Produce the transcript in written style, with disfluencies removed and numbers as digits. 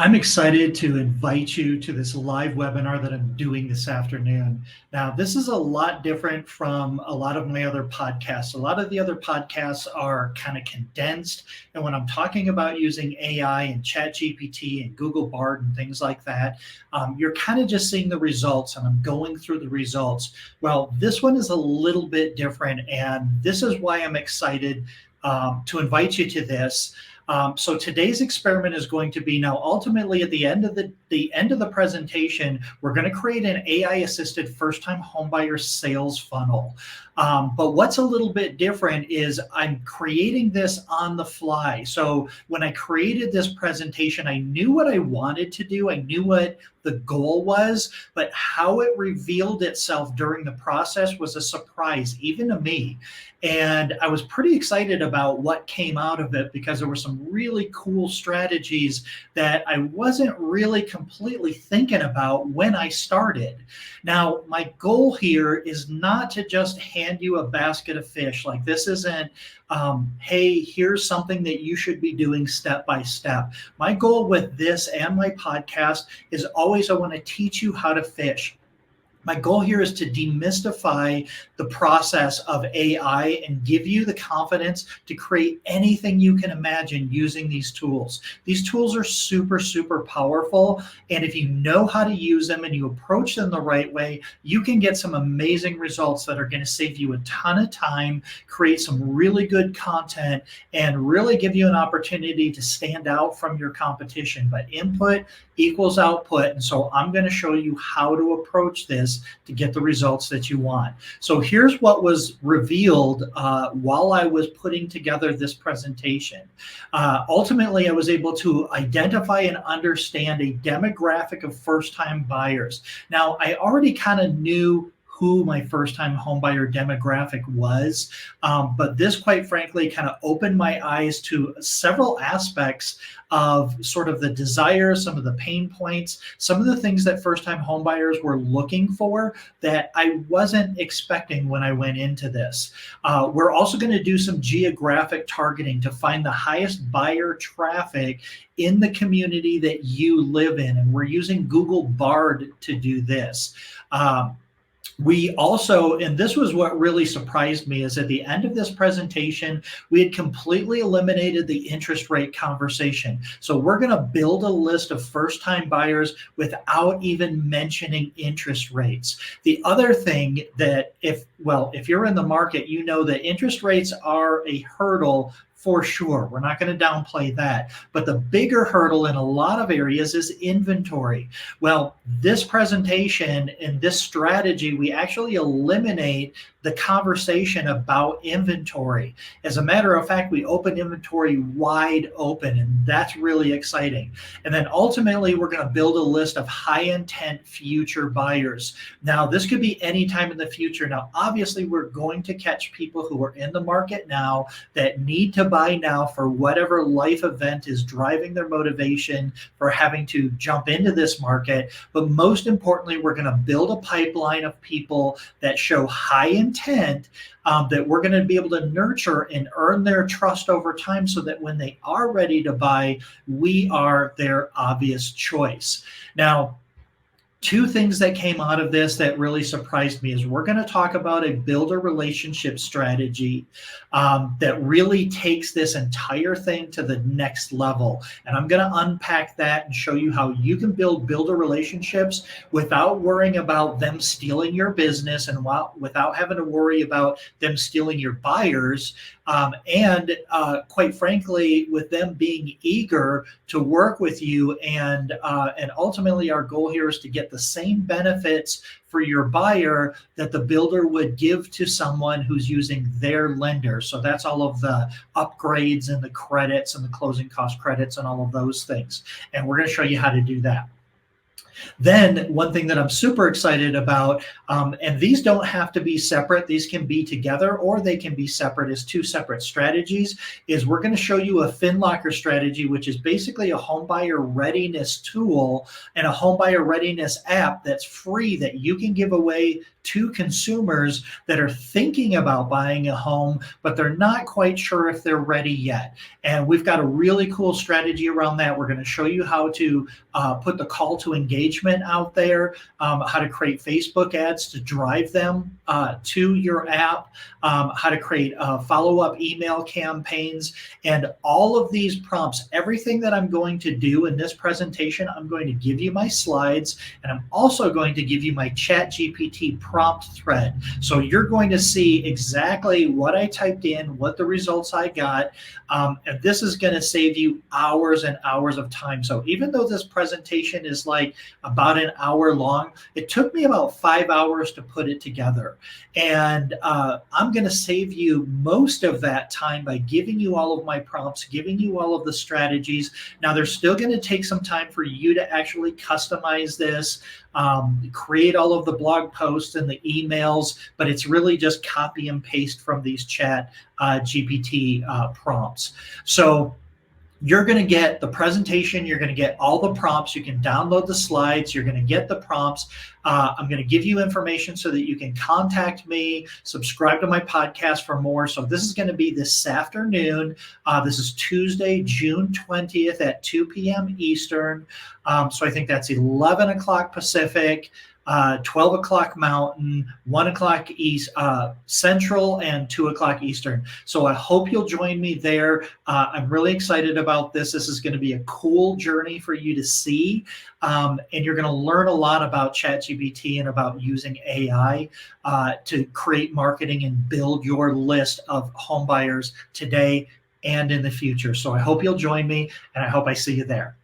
I'm excited to invite you to this live webinar that I'm doing this afternoon. Now, this is a lot different from a lot of my other podcasts. A lot of the other podcasts are kind of condensed. And when I'm talking about using AI and ChatGPT and Google Bard and things like that, you're kind of just seeing the results and I'm going through the results. Well, this one is a little bit different. And this is why I'm excited to invite you to this. So today's experiment is going to be now ultimately at the end of the presentation, we're going to create an AI assisted first time homebuyer sales funnel. But what's a little bit different is I'm creating this on the fly. So when I created this presentation, I knew what I wanted to do. I knew what the goal was, but how it revealed itself during the process was a surprise, even to me. And I was pretty excited about what came out of it because there were some really cool strategies that I wasn't really completely thinking about when I started. Now, my goal here is not to just hand you a basket of fish. Like this isn't, hey, here's something that you should be doing step by step. My goal with this and my podcast is always I want to teach you how to fish. My goal here is to demystify the process of AI and give you the confidence to create anything you can imagine using these tools. These tools are super, super powerful. And if you know how to use them and you approach them the right way, you can get some amazing results that are going to save you a ton of time, create some really good content, and really give you an opportunity to stand out from your competition. But input equals output. And so I'm going to show you how to approach this to get the results that you want. So here's what was revealed while I was putting together this presentation. Ultimately, I was able to identify and understand a demographic of first-time buyers. Now, I already kind of knew who my first-time homebuyer demographic was. But this, quite frankly, kind of opened my eyes to several aspects of sort of the desires, some of the pain points, some of the things that first-time homebuyers were looking for that I wasn't expecting when I went into this. We're also going to do some geographic targeting to find the highest buyer traffic in the community that you live in. And we're using Google Bard to do this. We also, and this was what really surprised me, is at the end of this presentation, we had completely eliminated the interest rate conversation. So we're going to build a list of first-time buyers without even mentioning interest rates. The other thing that if you're in the market, you know that interest rates are a hurdle for sure. We're not going to downplay that. But the bigger hurdle in a lot of areas is inventory. Well, this presentation and this strategy, we actually eliminate the conversation about inventory. As a matter of fact, we open inventory wide open, and that's really exciting. And then ultimately, we're going to build a list of high intent future buyers. Now, this could be any time in the future. Now, obviously, we're going to catch people who are in the market now that need to buy now for whatever life event is driving their motivation for having to jump into this market. But most importantly, we're going to build a pipeline of people that show high intent that we're going to be able to nurture and earn their trust over time so that when they are ready to buy, we are their obvious choice. Now, two things that came out of this that really surprised me is we're going to talk about a builder relationship strategy that really takes this entire thing to the next level. And I'm going to unpack that and show you how you can build builder relationships without worrying about them stealing your business and without having to worry about them stealing your buyers. And quite frankly, with them being eager to work with you. And ultimately, our goal here is to get the same benefits for your buyer that the builder would give to someone who's using their lender. So that's all of the upgrades and the credits and the closing cost credits and all of those things. And we're going to show you how to do that. Then one thing that I'm super excited about, and these don't have to be separate, these can be together or they can be separate as two separate strategies, is we're going to show you a FinLocker strategy, which is basically a homebuyer readiness tool and a homebuyer readiness app that's free that you can give away to consumers that are thinking about buying a home, but they're not quite sure if they're ready yet. And we've got a really cool strategy around that. We're going to show you how to put the call to engagement out there, how to create Facebook ads to drive them to your app, how to create follow-up email campaigns, and all of these prompts. Everything that I'm going to do in this presentation, I'm going to give you my slides, and I'm also going to give you my ChatGPT prompt thread. So you're going to see exactly what I typed in, what the results I got, and this is going to save you hours and hours of time. So even though this presentation is like about an hour long, it took me about 5 hours to put it together. And I'm going to save you most of that time by giving you all of my prompts, giving you all of the strategies. Now, there's still going to take some time for you to actually customize this, create all of the blog posts and the emails, but it's really just copy and paste from these chat GPT prompts. So you're going to get the presentation, you're going to get all the prompts, you can download the slides, you're going to get the prompts. I'm going to give you information so that you can contact me, subscribe to my podcast for more. So this is going to be this afternoon. This is Tuesday, June 20th at 2 p.m. Eastern. So I think that's 11 o'clock Pacific, 12 o'clock Mountain, 1 o'clock East Central, and 2 o'clock Eastern. So I hope you'll join me there. I'm really excited about this. This is going to be a cool journey for you to see. And you're going to learn a lot about ChatGPT and about using AI to create marketing and build your list of home buyers today and in the future. So I hope you'll join me, and I hope I see you there.